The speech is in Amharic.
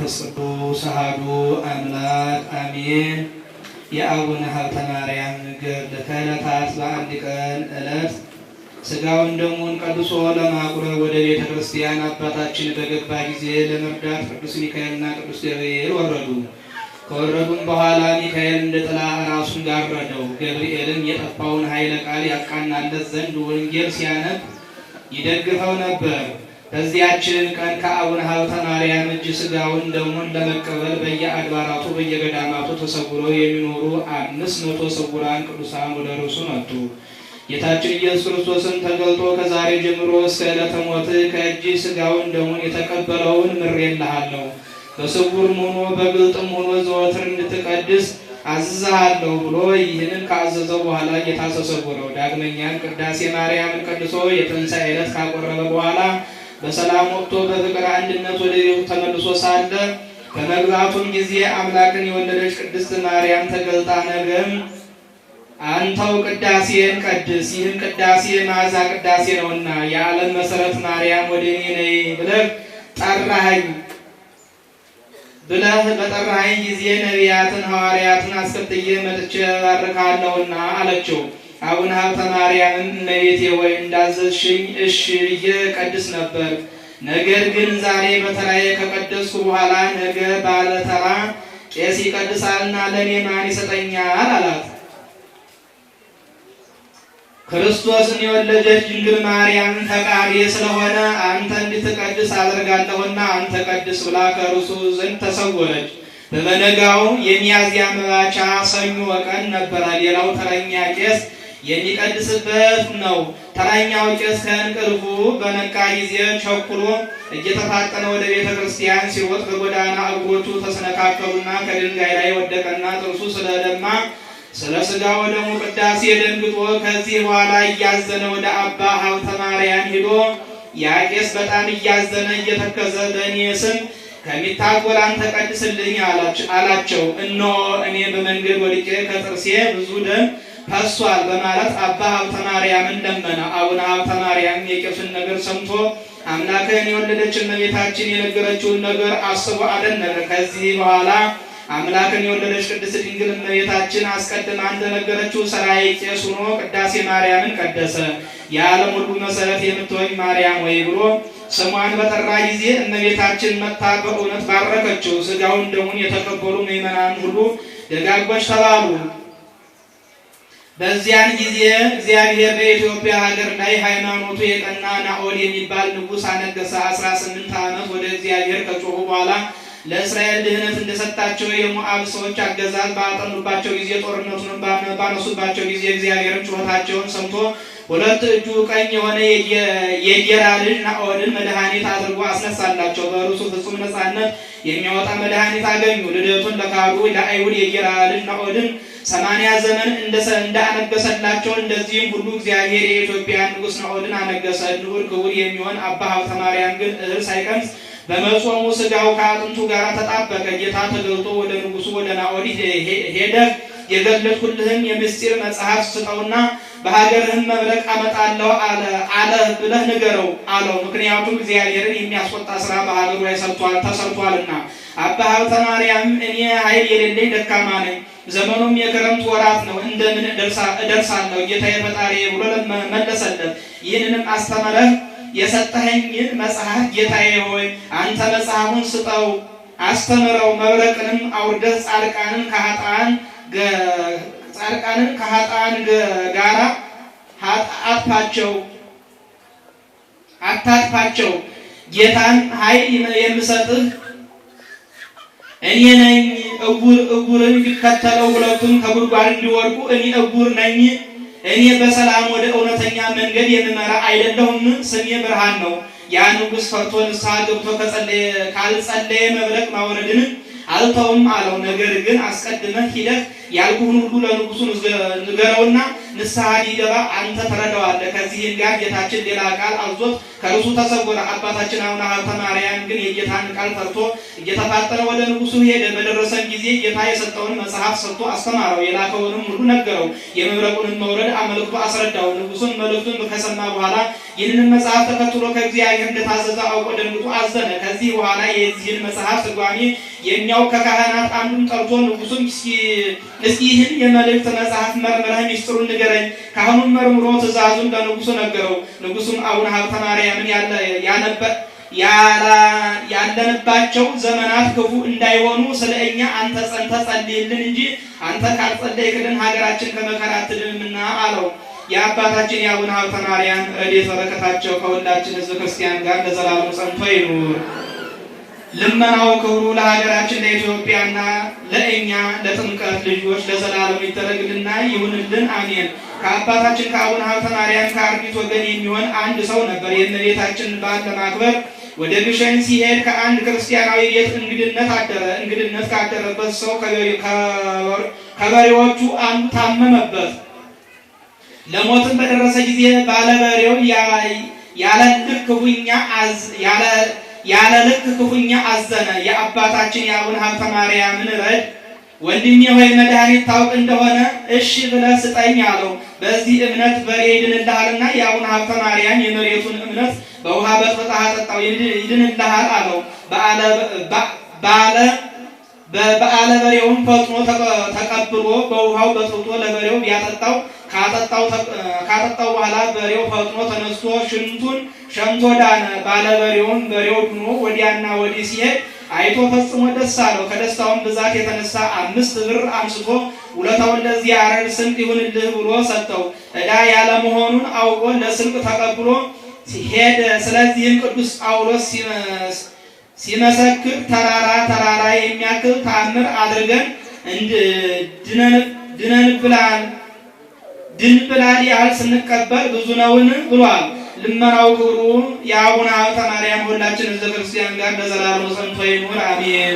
ወመንፈስ ቅዱስ አሐዱ አምላክ አሜን። የአቡነ ሀብተ ማርያም ገድል ከዕለታት በአንድ ቀን ዕለት ሥጋውን ደሙን ቀድሶ ለማቁረብ ወደ ቤተ ክርስቲያን አባታችን በገባ ጊዜ ለመርዳት ቅዱስ ሚካኤልና ቅዱስ ገብርኤል ወረዱ። ከወረዱም በኋላ ሚካኤል እንደ ጥላ ራሱን ጋረደው። ገብርኤልም የጠፋውን ኃይለ ቃል ያቃናለት ዘንድ ወንጌል ሲያነብ ይደግፈው ነበር። በዚያችን ቀን ከአቡነ ሀብተ ማርያም እጅ ሥጋውን ደሙን ለመቀበል በየአድባራቱ በየገዳማቱ ተሰውረው የሚኖሩ 500 ስውራን ቅዱሳን ወደ እርሱ መጡ። ጌታችን ኢየሱስ ክርስቶስን ተገልጦ ከዛሬ ጀምሮ እስከ ዕለተ ሞትህ ከእጅ ሥጋውን ደሙን የተቀበለውን ምሬልሃለሁ፣ በስውርም ሆኖ በግልጥም ሆኖ ዘወትር እንድትቀድስ አዝዝሃለሁ ብሎ ይህንን ካዘዘው በኋላ ጌታ ተሰወረው። ዳግመኛም ቅዳሴ ማርያምን ቀድሶ የትንሣኤ ዕለት ካቆረበ በኋላ በሰላም ወጥቶ በፍቅር አንድነት ወደ ቤቱ ተመልሶ ሳለ በመግባቱም ጊዜ አምላክን የወለደች ቅድስት ማርያም ተገልጣ ነገም አንተው ቅዳሴን ቀድስ፣ ይህም ቅዳሴ መዓዛ ቅዳሴ ነውና የዓለም መሰረት ማርያም ወደ እኔ ነይ ብለህ በጠራኸኝ ጊዜ ነቢያትን ሐዋርያትን አስከትዬ መጥቼ ባርካለሁና አለችው። አቡነ ሀብተ ማርያምን እመቤቴ ወይ እንዳዘዝሽኝ እሺ ብዬ ቀድስ ነበር። ነገር ግን ዛሬ በተራዬ ከቀደስኩ በኋላ ነገ ባለተራ ቄስ ይቀድሳልና ለእኔ ማን ይሰጠኛል አላት። ክርስቶስን የወለደች ድንግል ማርያም ፈቃዴ ስለሆነ አንተ እንድትቀድስ አደርጋለሁና አንተ ቀድስ ብላ ከእርሱ ዘንድ ተሰወረች። በበነጋው የሚያዝያ መባቻ ሰኞ ቀን ነበረ። ሌላው ተረኛ ቄስ የሚቀድስበት ነው። ተረኛው ቄስ ከእንቅልፉ በነቃ ጊዜ ቸኩሎ እየተፋጠነ ወደ ቤተ ክርስቲያን ሲሮጥ በጎዳና እግሮቹ ተሰነካከሉና ከድንጋይ ላይ ወደቀና ጥርሱ ስለደማ ስለ ሥጋ ወደሙ ቅዳሴ ደንግጦ ከዚህ በኋላ እያዘነ ወደ አባ ሀብተ ማርያም ሄዶ ያ ቄስ በጣም እያዘነ እየተከዘ በእኔ ስም ከሚታጎል አንተ ቀድስልኝ አላቸው። እነሆ እኔ በመንገድ ወድቄ ከጥርሴ ብዙ ደም ፈሷል በማለት አባ ሀብተ ማርያምን ለመነ። አቡነ ሀብተ ማርያም የቄሱን ነገር ሰምቶ አምላክን የወለደች እመቤታችን የነገረችውን ነገር አስቦ አደነቀ። ከዚህ በኋላ አምላክን የወለደች ቅድስት ድንግል እመቤታችን አስቀድማ እንደነገረችው ሠራዬ ቄስ ሆኖ ቅዳሴ ማርያምን ቀደሰ። የዓለም ሁሉ መሰረት የምትሆኝ ማርያም ወይ ብሎ ስሟን በጠራ ጊዜ እመቤታችን መጥታ በእውነት ባረከችው። ሥጋውን ደሙን የተቀበሉ ምዕመናን ሁሉ ደጋጎች ተባሉ። በዚያን ጊዜ እግዚአብሔር በኢትዮጵያ ሀገር ላይ ሃይማኖቱ የቀና ናኦድ የሚባል ንጉሥ አነገሰ። 18 ዓመት ወደ እግዚአብሔር ከጮኹ በኋላ ለእስራኤል ድህነት እንደሰጣቸው የሞዓብ ሰዎች አገዛዝ ባጠኑባቸው ጊዜ ጦርነቱን ባነሱባቸው ጊዜ እግዚአብሔርን ጩኸታቸውን ሰምቶ ሁለት እጁ ቀኝ የሆነ የጌራ ልጅ ናኦድን መድኃኒት አድርጎ አስነሳላቸው። በእርሱ ፍጹም ነፃነት የሚያወጣ መድኃኒት አገኙ። ልደቱን ለካዱ ለአይሁድ የጌራ ልጅ ናኦድን 80 ዘመን እንዳነገሰላቸው እንደዚህም ሁሉ እግዚአብሔር የኢትዮጵያ ንጉሥ ናኦድን አነገሰ። ንዑድ ክቡር የሚሆን አባ ሀብተ ማርያም ግን እህል ሳይቀምስ በመጾሙ ሥጋው ከአጥንቱ ጋር ተጣበቀ። ጌታ ተገልጦ ወደ ንጉሡ ወደ ናኦድ ሄደህ የገለጥሁልህን የምስጢር መጽሐፍ ስጠውና በሀገርህም መብረቅ አመጣለሁ አለ ብለህ ንገረው አለው። ምክንያቱም እግዚአብሔርን የሚያስቆጣ ስራ በሀገሩ ላይ ተሰርቷልና። አባ ሀብተ ማርያም እኔ ኃይል የሌለኝ ደካማ ነኝ፣ ዘመኑም የክረምት ወራት ነው፣ እንደምን እደርሳለሁ ጌታዬ ፈጣሪዬ ብሎ መለሰለት። ይህንንም አስተምረህ የሰጠኸኝን መጽሐፍ ጌታዬ ሆይ አንተ መጽሐፉን ስጠው አስተምረው፣ መብረቅንም አውርደህ ጻድቃንን ከኃጥአን ጋራ አታጥፋቸው። ጌታን ኃይል የምሰጥህ እኔ ነኝ። እውርን ቢከተለው ሁለቱም ከጉድጓድ እንዲወድቁ እኔ እውር ነኝ። እኔ በሰላም ወደ እውነተኛ መንገድ የምመራ አይደለሁም። ስሜ ብርሃን ነው። ያ ንጉሥ ፈርቶ ንስሐ ገብቶ ካልጸለየ መብረቅ ማውረድን አልተውም አለው። ነገር ግን አስቀድመህ ሂደህ ያልኩህን ሁሉ ለንጉሡ ንገረውና ንስሐ ሊገባ አንተ ተረዳዋለህ። ከዚህም ጋር ጌታችን ሌላ ቃል አዞት ከእርሱ ተሰወረ። አባታችን አቡነ ሀብተ ማርያም ግን የጌታን ቃል ፈርቶ እየተፋጠነ ወደ ንጉሡ ሄደ። በደረሰም ጊዜ ጌታ የሰጠውን መጽሐፍ ሰጥቶ አስተማረው። የላከውንም ሁሉ ነገረው። የመብረቁንም መውረድ አመልክቶ አስረዳው። ንጉሡም መልእክቱን ከሰማ በኋላ ይህንን መጽሐፍ ተከትሎ ከእግዚአብሔር እንደታዘዘ አውቆ ደንግጦ አዘነ። ከዚህ በኋላ የዚህን መጽሐፍ ትርጓሜ የሚያውቅ ከካህናት አንዱን ጠርቶ ንጉሡም እስኪ ይህን የመልእክት መጽሐፍ መርምረህ ሚስጥሩን ንገረኝ። ካህኑን መርምሮ ትእዛዙን ለንጉሡ ነገረው። ንጉሡም አቡነ ሀብተ ማርያምን ያለንባቸው ዘመናት ክፉ እንዳይሆኑ ስለ እኛ አንተ ጸንተህ ጸልይልን እንጂ አንተ ካልጸለይክልን ሀገራችን ከመከራ አትድንምና አለው። የአባታችን የአቡነ ሀብተ ማርያም ረድኤት በረከታቸው ከሁላችን ሕዝበ ክርስቲያን ጋር ለዘላለሙ ጸንቶ ይኑር። ልመናው ክብሩ ለሀገራችን ለኢትዮጵያና ለእኛ ለጥምቀት ልጆች ለዘላለሙ ይደረግልና ይሁንልን፣ አሜን። ከአባታችን ከአቡነ ሀብተ ማርያም ከአርዲት ወገን የሚሆን አንድ ሰው ነበር። የእመቤታችንን በዓል ለማክበር ወደ ግሸን ሲሄድ ከአንድ ክርስቲያናዊ ቤት እንግድነት አደረ። እንግድነት ካደረበት ሰው ከበሬዎቹ አንዱ ታመመበት። ለሞትም በደረሰ ጊዜ ባለበሬው ያለ ልክ ክፉኛ አዘነ። የአባታችን የአቡነ ሀብተ ማርያምን ረድ ወንድሜ ሆይ መድኃኒት ታውቅ እንደሆነ እሺ ብለህ ስጠኝ አለው። በዚህ እምነት በሬ ይድንልሃልና የአቡነ ሀብተ ማርያም የመሬቱን እምነት በውሃ በጥብጠህ አጠጣው ይድንልሃል አለው። በዓለ በሬውን ፈጥኖ ተቀብሎ በውሃው በጥብጦ ለበሬው ቢያጠጣው ካጠጣው በኋላ በሬው ፈጥኖ ተነስቶ ሽንቱን ሸምቶ ዳነ። ባለበሬውን በሬው ድኖ ወዲያና ወዲህ ሲሄድ አይቶ ፈጽሞ ደስ አለው። ከደስታውን ብዛት የተነሳ 5 ብር አንስቶ ውለታውን ለዚህ ያረድ ስንቅ ይሁንልህ ብሎ ሰጠው። ዕዳ ያለመሆኑን አውቆ ለስንቅ ተቀብሎ ሄደ። ስለዚህም ቅዱስ ጳውሎስ ሲመሰክር ተራራ የሚያክል ተአምር አድርገን ድንብላል ያህል ስንቀበል ብዙ ነውን ብሏል። ልመናው ክብሩ የአቡነ ሀብተ ማርያም ሁላችን ሕዝበ ክርስቲያን ጋር ለዘላለሙ ጸንቶ ይኑር፣ አሜን።